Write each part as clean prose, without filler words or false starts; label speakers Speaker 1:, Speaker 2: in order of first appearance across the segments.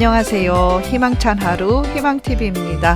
Speaker 1: 안녕하세요. 희망찬 하루 희망TV입니다.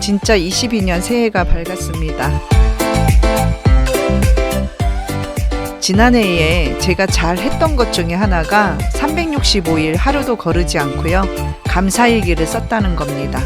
Speaker 1: 진짜 22년 새해가 밝았습니다. 지난해에 제가 잘 했던 것 중에 하나가 365일 하루도 거르지 않고요. 감사일기를 썼다는 겁니다.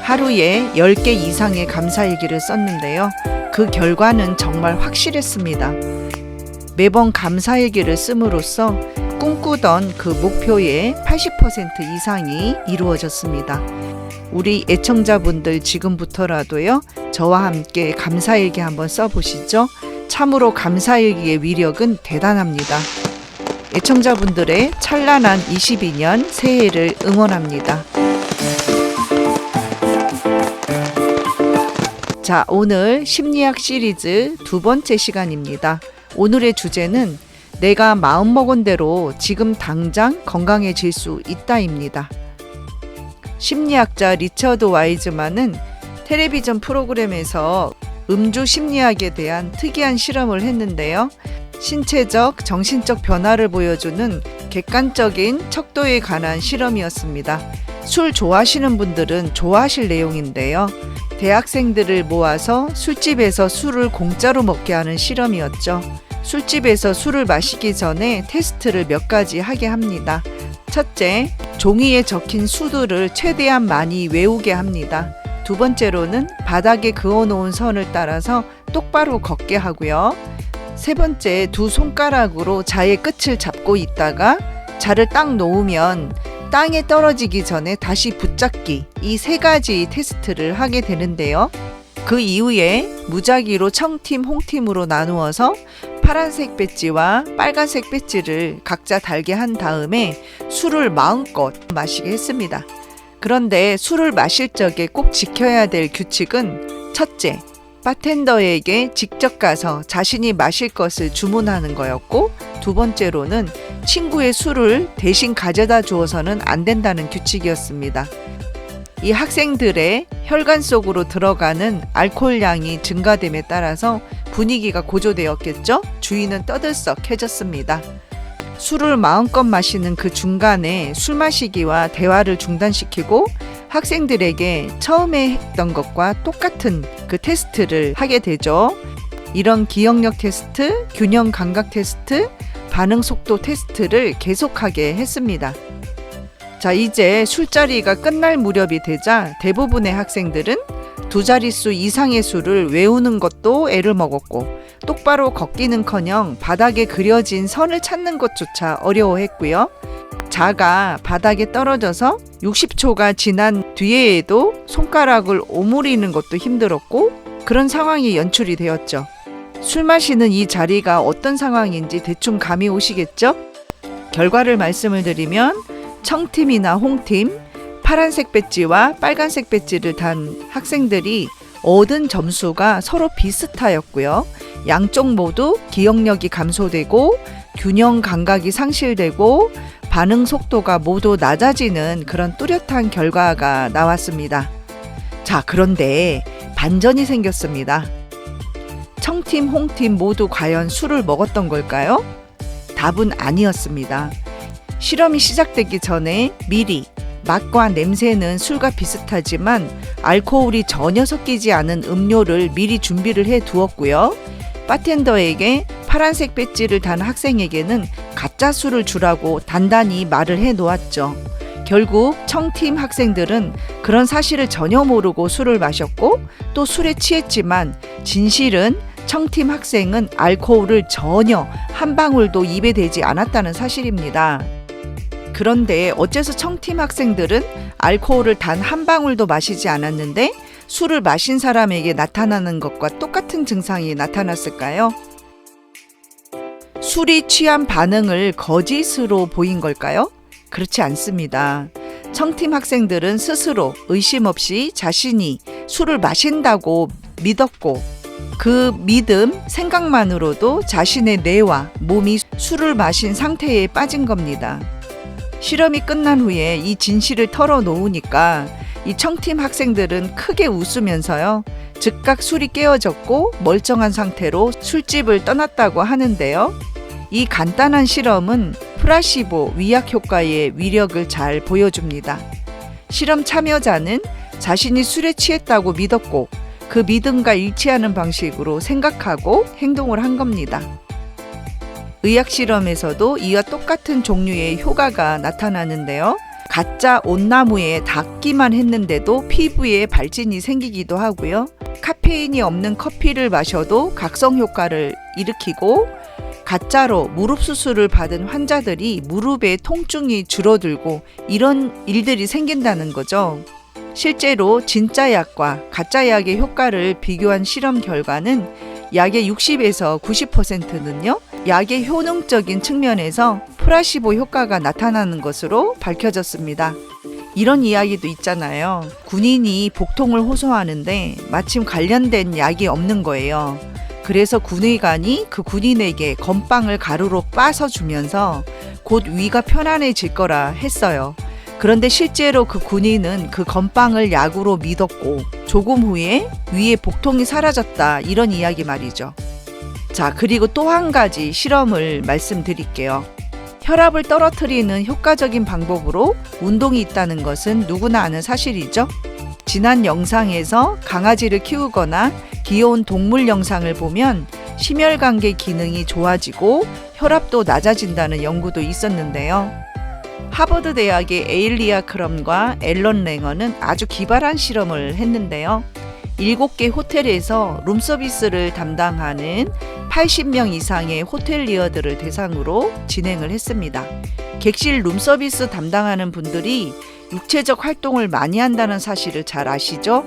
Speaker 1: 하루에 10개 이상의 감사일기를 썼는데요. 그 결과는 정말 확실했습니다. 매번 감사일기를 씀으로써 꿈꾸던 그 목표의 80% 이상이 이루어졌습니다. 우리 애청자분들 지금부터라도요, 저와 함께 감사일기 한번 써보시죠. 참으로 감사일기의 위력은 대단합니다. 애청자분들의 찬란한 22년 새해를 응원합니다. 자, 오늘 심리학 시리즈 두 번째 시간입니다. 오늘의 주제는 내가 마음먹은 대로 지금 당장 건강해질 수 있다입니다. 심리학자 리처드 와이즈만은 텔레비전 프로그램에서 음주 심리학에 대한 특이한 실험을 했는데요. 신체적, 정신적 변화를 보여주는 객관적인 척도에 관한 실험이었습니다. 술 좋아하시는 분들은 좋아하실 내용인데요. 대학생들을 모아서 술집에서 술을 공짜로 먹게 하는 실험이었죠. 술집에서 술을 마시기 전에 테스트를 몇 가지 하게 합니다. 첫째, 종이에 적힌 수들을 최대한 많이 외우게 합니다. 두 번째로는 바닥에 그어놓은 선을 따라서 똑바로 걷게 하고요. 세 번째, 두 손가락으로 자의 끝을 잡고 있다가 자를 딱 놓으면 땅에 떨어지기 전에 다시 붙잡기, 이 세 가지 테스트를 하게 되는데요. 그 이후에 무작위로 청팀, 홍팀으로 나누어서 파란색 배지와 빨간색 배지를 각자 달게 한 다음에 술을 마음껏 마시게 했습니다. 그런데 술을 마실 적에 꼭 지켜야 될 규칙은 첫째, 바텐더에게 직접 가서 자신이 마실 것을 주문하는 거였고, 두 번째로는 친구의 술을 대신 가져다 주어서는 안 된다는 규칙이었습니다. 이 학생들의 혈관 속으로 들어가는 알코올량이 증가됨에 따라서 분위기가 고조되었겠죠? 주위는 떠들썩해졌습니다. 술을 마음껏 마시는 그 중간에 술 마시기와 대화를 중단시키고 학생들에게 처음에 했던 것과 똑같은 그 테스트를 하게 되죠. 이런 기억력 테스트, 균형 감각 테스트, 반응 속도 테스트를 계속하게 했습니다. 자, 이제 술자리가 끝날 무렵이 되자 대부분의 학생들은 두 자릿수 이상의 수를 외우는 것도 애를 먹었고, 똑바로 걷기는커녕 바닥에 그려진 선을 찾는 것조차 어려워했고요. 자가 바닥에 떨어져서 60초가 지난 뒤에도 손가락을 오므리는 것도 힘들었고, 그런 상황이 연출이 되었죠. 술 마시는 이 자리가 어떤 상황인지 대충 감이 오시겠죠? 결과를 말씀을 드리면 청팀이나 홍팀, 파란색 배지와 빨간색 배지를 단 학생들이 얻은 점수가 서로 비슷하였고요. 양쪽 모두 기억력이 감소되고 균형 감각이 상실되고 반응 속도가 모두 낮아지는 그런 뚜렷한 결과가 나왔습니다. 자, 그런데 반전이 생겼습니다. 청팀, 홍팀 모두 과연 술을 먹었던 걸까요? 답은 아니었습니다. 실험이 시작되기 전에 미리 맛과 냄새는 술과 비슷하지만 알코올이 전혀 섞이지 않은 음료를 미리 준비를 해 두었고요. 바텐더에게 파란색 배지를 단 학생에게는 가짜 술을 주라고 단단히 말을 해 놓았죠. 결국 청팀 학생들은 그런 사실을 전혀 모르고 술을 마셨고 또 술에 취했지만 진실은 청팀 학생은 알코올을 전혀 한 방울도 입에 대지 않았다는 사실입니다. 그런데 어째서 청팀 학생들은 알코올을 단 한 방울도 마시지 않았는데 술을 마신 사람에게 나타나는 것과 똑같은 증상이 나타났을까요? 술이 취한 반응을 거짓으로 보인 걸까요? 그렇지 않습니다. 청팀 학생들은 스스로 의심 없이 자신이 술을 마신다고 믿었고, 그 믿음, 생각만으로도 자신의 뇌와 몸이 술을 마신 상태에 빠진 겁니다. 실험이 끝난 후에 이 진실을 털어놓으니까 이 청팀 학생들은 크게 웃으면서요. 즉각 술이 깨어졌고 멀쩡한 상태로 술집을 떠났다고 하는데요. 이 간단한 실험은 플라시보 위약 효과의 위력을 잘 보여줍니다. 실험 참여자는 자신이 술에 취했다고 믿었고 그 믿음과 일치하는 방식으로 생각하고 행동을 한 겁니다. 의학 실험에서도 이와 똑같은 종류의 효과가 나타나는데요. 가짜 온나무에 닿기만 했는데도 피부에 발진이 생기기도 하고요. 카페인이 없는 커피를 마셔도 각성 효과를 일으키고 가짜로 무릎 수술을 받은 환자들이 무릎의 통증이 줄어들고 이런 일들이 생긴다는 거죠. 실제로 진짜 약과 가짜 약의 효과를 비교한 실험 결과는 약의 60에서 90%는요. 약의 효능적인 측면에서 플라시보 효과가 나타나는 것으로 밝혀졌습니다. 이런 이야기도 있잖아요. 군인이 복통을 호소하는데 마침 관련된 약이 없는 거예요. 그래서 군의관이 그 군인에게 건빵을 가루로 빻아 주면서 곧 위가 편안해질 거라 했어요. 그런데 실제로 그 군인은 그 건빵을 약으로 믿었고 조금 후에 위에 복통이 사라졌다, 이런 이야기 말이죠. 자, 그리고 또 한 가지 실험을 말씀드릴게요. 혈압을 떨어뜨리는 효과적인 방법으로 운동이 있다는 것은 누구나 아는 사실이죠. 지난 영상에서 강아지를 키우거나 귀여운 동물 영상을 보면 심혈관계 기능이 좋아지고 혈압도 낮아진다는 연구도 있었는데요. 하버드 대학의 에일리아 크럼과 앨런 랭어는 아주 기발한 실험을 했는데요. 7개 호텔에서 룸서비스를 담당하는 80명 이상의 호텔리어들을 대상으로 진행을 했습니다. 객실 룸서비스 담당하는 분들이 육체적 활동을 많이 한다는 사실을 잘 아시죠?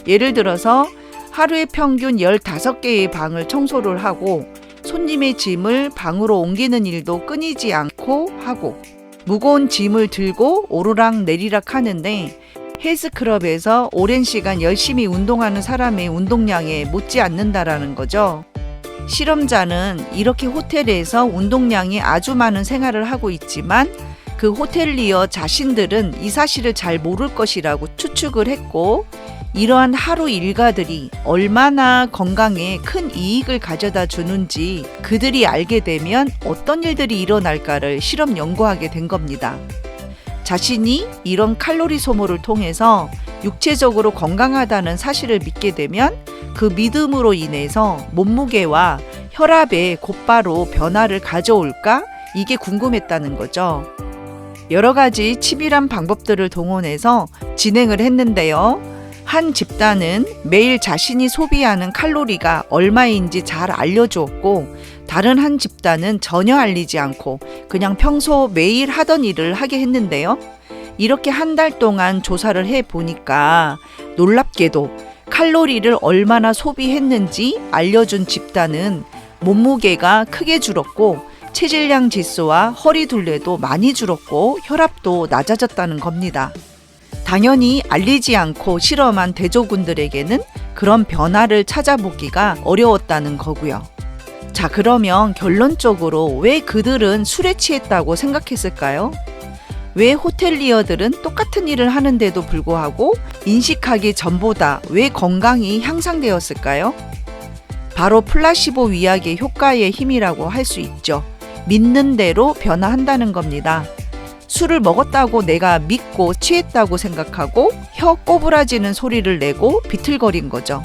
Speaker 1: 예를 들어서 하루에 평균 15개의 방을 청소를 하고 손님의 짐을 방으로 옮기는 일도 끊이지 않고 하고 무거운 짐을 들고 오르락 내리락 하는데 헬스클럽에서 오랜 시간 열심히 운동하는 사람의 운동량에 못지 않는다라는 거죠. 실험자는 이렇게 호텔에서 운동량이 아주 많은 생활을 하고 있지만 그 호텔리어 자신들은 이 사실을 잘 모를 것이라고 추측을 했고, 이러한 하루 일과들이 얼마나 건강에 큰 이익을 가져다 주는지 그들이 알게 되면 어떤 일들이 일어날까를 실험 연구하게 된 겁니다. 자신이 이런 칼로리 소모를 통해서 육체적으로 건강하다는 사실을 믿게 되면 그 믿음으로 인해서 몸무게와 혈압에 곧바로 변화를 가져올까? 이게 궁금했다는 거죠. 여러 가지 치밀한 방법들을 동원해서 진행을 했는데요. 한 집단은 매일 자신이 소비하는 칼로리가 얼마인지 잘 알려주었고, 다른 한 집단은 전혀 알리지 않고 그냥 평소 매일 하던 일을 하게 했는데요. 이렇게 한 달 동안 조사를 해보니까 놀랍게도 칼로리를 얼마나 소비했는지 알려준 집단은 몸무게가 크게 줄었고 체질량 지수와 허리 둘레도 많이 줄었고 혈압도 낮아졌다는 겁니다. 당연히 알리지 않고 실험한 대조군들에게는 그런 변화를 찾아보기가 어려웠다는 거고요. 자, 그러면 결론적으로 왜 그들은 술에 취했다고 생각했을까요? 왜 호텔리어들은 똑같은 일을 하는데도 불구하고 인식하기 전보다 왜 건강이 향상되었을까요? 바로 플라시보 위약의 효과의 힘이라고 할 수 있죠. 믿는 대로 변화한다는 겁니다. 술을 먹었다고 내가 믿고 취했다고 생각하고 혀 꼬부라지는 소리를 내고 비틀거린 거죠.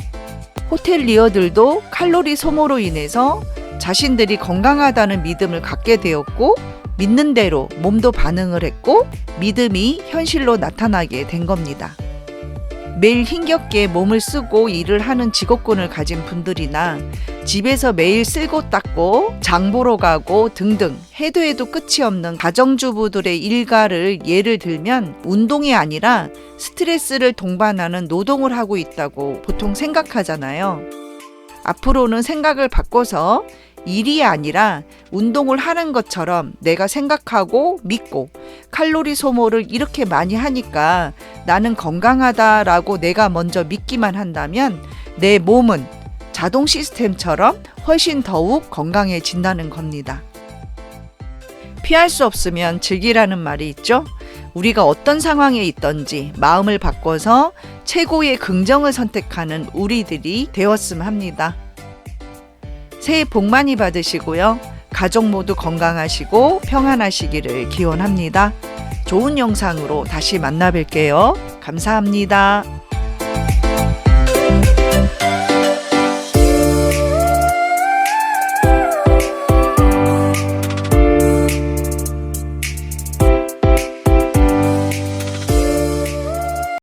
Speaker 1: 호텔리어들도 칼로리 소모로 인해서 자신들이 건강하다는 믿음을 갖게 되었고 믿는 대로 몸도 반응을 했고 믿음이 현실로 나타나게 된 겁니다. 매일 힘겹게 몸을 쓰고 일을 하는 직업군을 가진 분들이나 집에서 매일 쓸고 닦고 장 보러 가고 등등 해도 해도 끝이 없는 가정주부들의 일과를 예를 들면 운동이 아니라 스트레스를 동반하는 노동을 하고 있다고 보통 생각하잖아요. 앞으로는 생각을 바꿔서 일이 아니라 운동을 하는 것처럼 내가 생각하고 믿고 칼로리 소모를 이렇게 많이 하니까 나는 건강하다라고 내가 먼저 믿기만 한다면 내 몸은 자동 시스템처럼 훨씬 더욱 건강해진다는 겁니다. 피할 수 없으면 즐기라는 말이 있죠. 우리가 어떤 상황에 있던지 마음을 바꿔서 최고의 긍정을 선택하는 우리들이 되었으면 합니다. 새해 복 많이 받으시고요. 가족 모두 건강하시고 평안하시기를 기원합니다. 좋은 영상으로 다시 만나 뵐게요. 감사합니다.